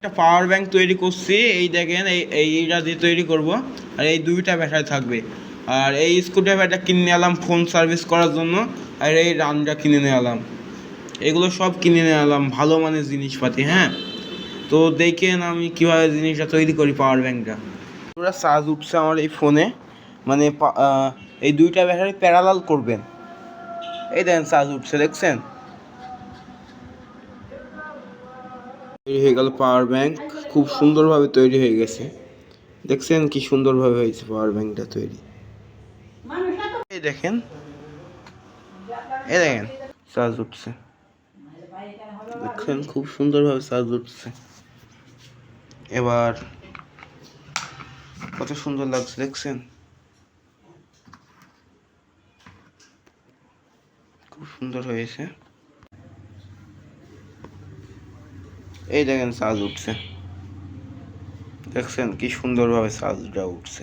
একটা power bank তৈরি করছি, এই দেখেন এইটা দিয়ে তৈরি করব। আর এই দুইটা ব্যাটারি থাকবে। আর এই স্ক্রুড্রাইভারটা কিনে নিয়ে এলাম ফোন সার্ভিস করার জন্য। আর এই রানটা কিনে নিয়ে এলাম, এগুলো সব কিনে নিয়ে এলাম ভালো মানের জিনিসপাতি। হ্যাঁ, তো দেখেন আমি কীভাবে জিনিসটা তৈরি করি। পাওয়ার ব্যাংকটা পুরো চার্জ উঠছে আমার এই ফোনে, মানে এই দুইটা ব্যাটারি প্যারালাল করবেন। এই দেখেন চার্জ উঠছে, দেখছেন? তৈরি হয়ে গেল পাওয়ার ব্যাংক, খুব সুন্দরভাবে তৈরি হয়ে গেছে। দেখছেন কি সুন্দরভাবে হয়েছে পাওয়ার ব্যাংকটা তৈরি। এই দেখেন, এই দেখেন চার্জ উঠছে, দেখছেন খুব সুন্দরভাবে চার্জ উঠছে। এবার কত সুন্দর লাগছে, দেখছেন? খুব সুন্দর হয়েছে। এই দেখেন চার্জ উঠছে, দেখছেন কি সুন্দরভাবে চার্জটা উঠছে।